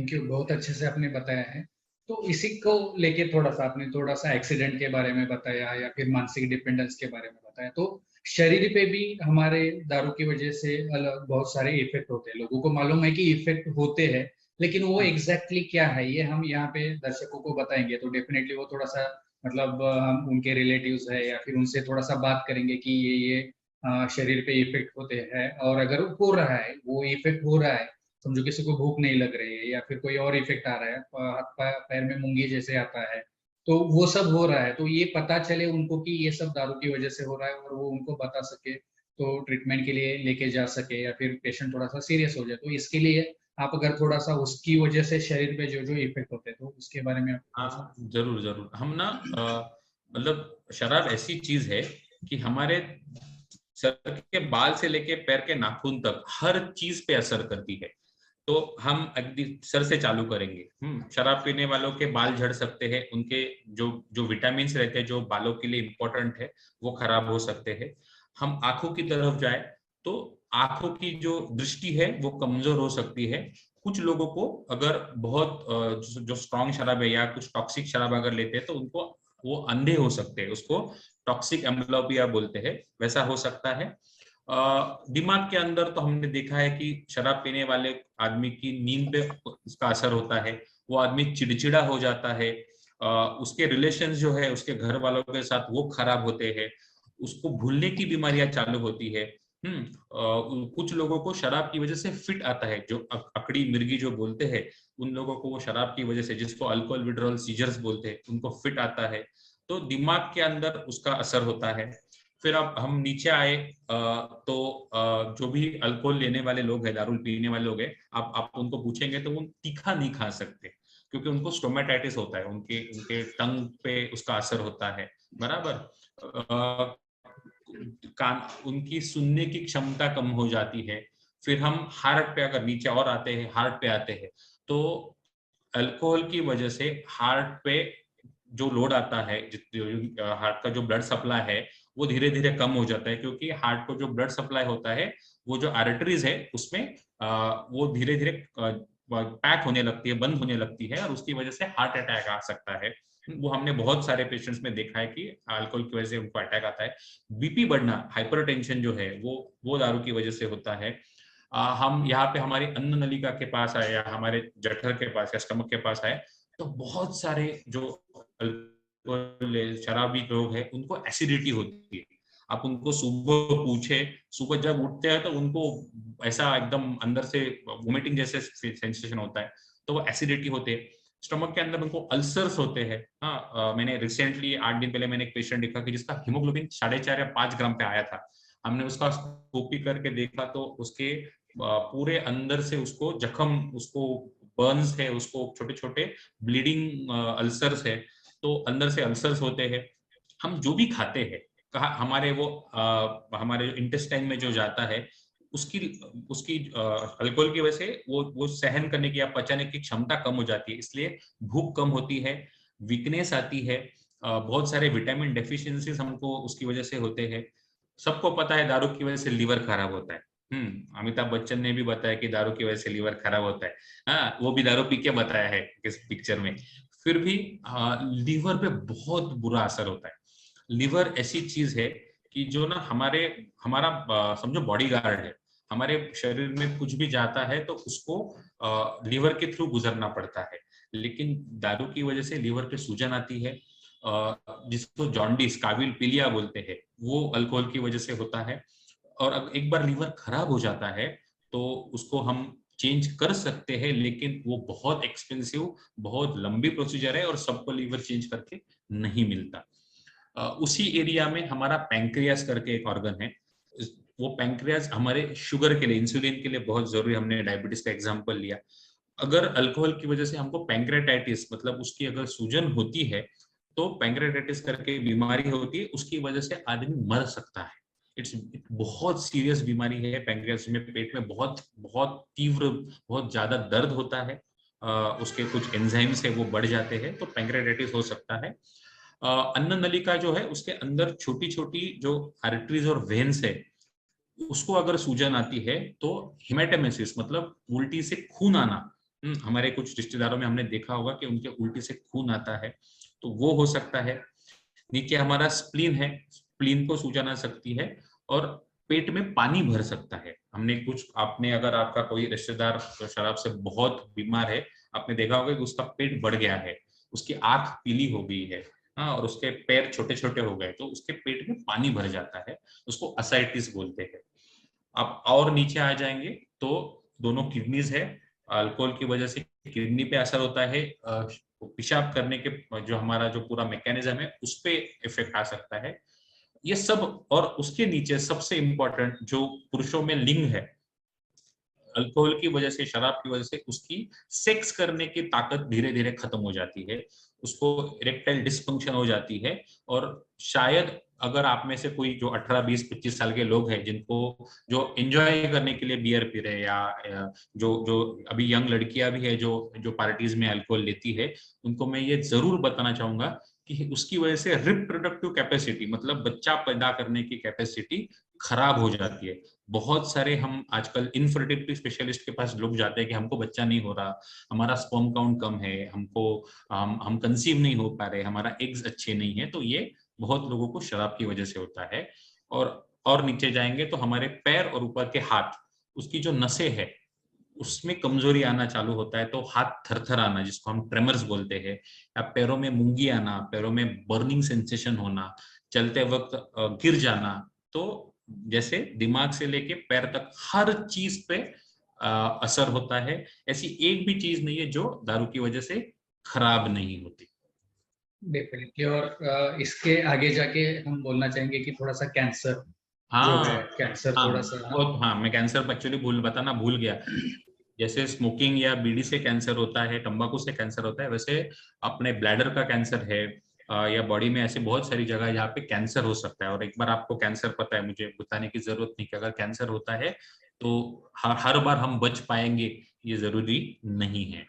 Thank you, बहुत अच्छे से आपने बताया है। तो इसी को लेके थोड़ा-सा आपने थोड़ा-सा एक्सीडेंट के बारे में बताया या फिर मानसिक डिपेंडेंस के बारे में बताया। तो शरीर पे भी हमारे दारू की वजह से अलग बहुत सारे इफ़ेक्ट होते हैं। लोगों को मालूम है कि इफ़ेक्ट होते हैं, लेकिन वो एग्ज़ैक्टली क्या है, ये हम यहाँ पे दर्शकों को बताएँगे, तो डेफ़िनेटली वो थोड़ा-सा मतलब हम उनके रिलेटिव्स हैं या फिर उनसे थोड़ा-सा बात करेंगे कि ये शरीर पे इफ़ेक्ट होते हैं और अगर हो रहा है, वो इफ़ेक्ट हो रहा है, समझो किसी को भूख नहीं लग रही है या फिर कोई और इफ़ेक्ट आ रहा है, हाथ पैर में मूंगी जैसे आता है, तो वो सब हो रहा है, तो ये पता चले उनको कि ये सब दारू की वजह से हो रहा है और वो उनको बता सके, तो ट्रीटमेंट के लिए लेके जा सके या फिर पेशेंट थोड़ा-सा सीरियस हो जाए। तो इसके लिए आप अगर थोड़ा-सा उसकी वजह से शरीर पे जो-जो इफ़ेक्ट होते हैं, तो उसके बारे में आप थोड़ा-सा हाँ, जरूर जरूर। हम ना मतलब शराब ऐसी चीज है कि हमारे सर के बाल से लेके पैर के नाखून तक हर चीज पे असर करती है। तो हम अगदी सर से चालू करेंगे। शराब पीने वालों के बाल झड़ सकते हैं, उनके जो जो विटामिन रहते हैं जो बालों के लिए इंपॉर्टेंट है वो खराब हो सकते हैं। हम आंखों की तरफ जाए तो आंखों की जो दृष्टि है वो कमजोर हो सकती है। कुछ लोगों को अगर बहुत जो स्ट्रॉन्ग शराब है या कुछ टॉक्सिक शराब अगर लेते हैं तो उनको वो अंधे हो सकते हैं, उसको टॉक्सिक एम्ब्लोपिया बोलते हैं, वैसा हो सकता है। दिमाग के अंदर तो हमने देखा है कि शराब पीने वाले आदमी की नींद पे उसका असर होता है, वो आदमी चिड़चिड़ा हो जाता है, उसके रिलेशन जो है उसके घर वालों के साथ वो खराब होते हैं, उसको भूलने की बीमारियां चालू होती है। कुछ लोगों को शराब की वजह से फिट आता है, जो अकड़ी मिर्गी जो बोलते हैं, उन लोगों को वो शराब की वजह से, जिसको अल्कोहल विड्रॉल सीजर्स बोलते हैं, उनको फिट आता है। तो दिमाग के अंदर उसका असर होता है। फिर अब हम नीचे आए तो जो भी अल्कोहल लेने वाले लोग हैं, दारू पीने वाले लोग हैं, आप उनको पूछेंगे तो वो तीखा नहीं खा सकते, क्योंकि उनको स्टोमेटाइटिस होता है, उनके उनके टंग पे उसका असर होता है। बराबर। कान, उनकी सुनने की क्षमता कम हो जाती है। फिर हम हार्ट पे अगर नीचे और आते हैं, हार्ट पे आते हैं, तो अल्कोहल की वजह से हार्ट पे जो लोड आता है, हार्ट का जो ब्लड सप्लाई है वो धीरे धीरे कम हो जाता है, क्योंकि हार्ट को जो ब्लड सप्लाई होता है वो जो आर्टरीज है उसमें वो धीरे धीरे पैक होने लगती है, बंद होने लगती है, और उसकी वजह से हार्ट अटैक आ सकता है। वो हमने बहुत सारे पेशेंट्स में देखा है कि अल्कोहल की वजह से उनको अटैक आता है। बीपी बढ़ना, हाइपरटेंशन जो है वो दारू की वजह से होता है। हम यहाँ पे हमारी अन्न नलिका के पास आए या हमारे जठर के पास या स्टमक के पास आए, तो बहुत सारे जो शराबी लोग हैं उनको एसिडिटी होती है। आप उनको सुबह पूछे, सुबह जब उठते हैं तो उनको ऐसा एकदम अंदर से वोमिटिंग जैसे सेंसेशन होता है, तो वो एसिडिटी होते हैं। स्टमक के अंदर उनको अल्सर्स होते हैं। हाँ, मैंने रिसेंटली 8 दिन पहले मैंने एक पेशेंट देखा कि जिसका हीमोग्लोबिन 4.5 या 5 ग्राम पे आया था। हमने उसका कॉपी करके देखा तो उसके पूरे अंदर से उसको जख्म, उसको बर्न्स है, उसको छोटे छोटे ब्लीडिंग अल्सर्स है, तो अंदर से अल्सर्स होते हैं। हम जो भी खाते हैं, कहा हमारे वो हमारे इंटेस्टाइन में जो जाता है, उसकी उसकी अल्कोहल की वजह से वो सहन करने की या पचाने की क्षमता कम हो जाती है, इसलिए भूख कम होती है, वीकनेस आती है, बहुत सारे विटामिन डेफिशिएंसीज हमको उसकी वजह से होते हैं। सबको पता है दारू की वजह से लीवर खराब होता है। अमिताभ बच्चन ने भी बताया कि दारू की वजह से लीवर खराब होता है। हाँ, वो भी दारू पी के बताया है इस पिक्चर में। फिर भी लीवर पे बहुत बुरा असर होता है। लीवर ऐसी चीज है कि जो ना हमारा समझो बॉडी गार्ड है। हमारे शरीर में कुछ भी जाता है तो उसको लीवर के थ्रू गुजरना पड़ता है। लेकिन दारू की वजह से लीवर पे सूजन आती है, जिसको जॉन्डिस, काबिल पीलिया बोलते हैं, वो अल्कोहल की वजह से होता है। और अब एक बार लीवर खराब हो जाता है तो उसको हम चेंज कर सकते हैं, लेकिन वो बहुत एक्सपेंसिव, बहुत लंबी प्रोसीजर है और सबको लीवर चेंज करके नहीं मिलता। उसी एरिया में हमारा पैंक्रियास करके एक ऑर्गन है। वो पैंक्रियास हमारे शुगर के लिए, इंसुलिन के लिए बहुत जरूरी। हमने डायबिटीज का एग्जांपल लिया। अगर अल्कोहल की वजह से हमको पैंक्रेटाइटिस, मतलब उसकी अगर सूजन होती है, तो पैंक्रेटाइटिस करके बीमारी होती है, उसकी वजह से आदमी मर सकता है। इट्स बहुत सीरियस बीमारी है। पैंक्रियास में, पेट में बहुत बहुत तीव्र, बहुत ज्यादा दर्द होता है। उसके कुछ एंजाइम्स है वो बढ़ जाते हैं, तो पैंक्रेटाइटिस हो सकता है। अन्न नलिका जो है उसके अंदर छोटी छोटी जो आर्टरीज और वेन्स है, उसको अगर सूजन आती है तो हिमेटेमेसिस, मतलब उल्टी से खून आना, हमारे कुछ रिश्तेदारों में हमने देखा होगा कि उनके उल्टी से खून आता है, तो वो हो सकता है। नीचे हमारा स्प्लीन है, स्प्लीन को सूजन आ सकती है, और पेट में पानी भर सकता है। हमने कुछ आपने अगर आपका कोई रिश्तेदार जो शराब से बहुत बीमार है, आपने देखा होगा कि उसका पेट बढ़ गया है, उसकी आंख पीली हो गई है, हाँ, और उसके पैर छोटे छोटे हो गए, तो उसके पेट में पानी भर जाता है, उसको असाइटिस बोलते हैं। आप और नीचे आ जाएंगे तो दोनों किडनीज है, अल्कोहल की वजह से किडनी पे असर होता है, पेशाब करने के जो हमारा जो पूरा मैकेनिज्म है उस पे इफेक्ट आ सकता है, ये सब। और उसके नीचे सबसे इंपॉर्टेंट जो पुरुषों में लिंग है, अल्कोहल की वजह से, शराब की वजह से उसकी सेक्स करने की ताकत धीरे धीरे खत्म हो जाती है, उसको इरेक्टाइल डिसफंक्शन हो जाती है। और शायद अगर आप में से कोई जो 18, 20, 25 साल के लोग हैं जिनको जो एंजॉय करने के लिए बियर पी रहे हैं, या जो जो अभी यंग लड़कियां भी है जो जो पार्टीज में अल्कोहल लेती है, उनको मैं ये जरूर बताना चाहूंगा कि उसकी वजह से रिप्रोडक्टिव कैपेसिटी, मतलब बच्चा पैदा करने की कैपेसिटी खराब हो जाती है। बहुत सारे हम आजकल इनफर्टिलिटी स्पेशलिस्ट के पास लोग जाते हैं कि हमको बच्चा नहीं हो रहा, हमारा स्पर्म काउंट कम है, हमको हम कंसीव नहीं हो पा रहे, हमारा एग्स अच्छे नहीं है, तो ये बहुत लोगों को शराब की वजह से होता है। और नीचे जाएंगे तो हमारे पैर और ऊपर के हाथ, उसकी जो नसें है उसमें कमजोरी आना चालू होता है, तो हाथ थरथर आना जिसको हम ट्रेमर्स बोलते हैं, या पैरों में मूंगी आना, पैरों में बर्निंग सेंसेशन होना, चलते वक्त गिर जाना। तो जैसे दिमाग से लेके पैर तक हर चीज पे असर होता है। ऐसी एक भी चीज नहीं है जो दारू की वजह से खराब नहीं होती। डेफिनेटली। और इसके आगे जाके हम बोलना चाहेंगे कि थोड़ा सा कैंसर जो है, हाँ, कैंसर हाँ, थोड़ा सा, हाँ। बहुत, हाँ, मैं कैंसर एक्चुअली बताना भूल गया। जैसे स्मोकिंग या बीड़ी से कैंसर होता है, तंबाकू से कैंसर होता है, वैसे अपने ब्लैडर का कैंसर है, या बॉडी में ऐसे बहुत सारी जगह है जहाँ पे कैंसर हो सकता है। और एक बार आपको कैंसर पता है, मुझे बताने की जरूरत नहीं कि अगर कैंसर होता है तो हर बार हम बच पाएंगे, ये जरूरी नहीं है।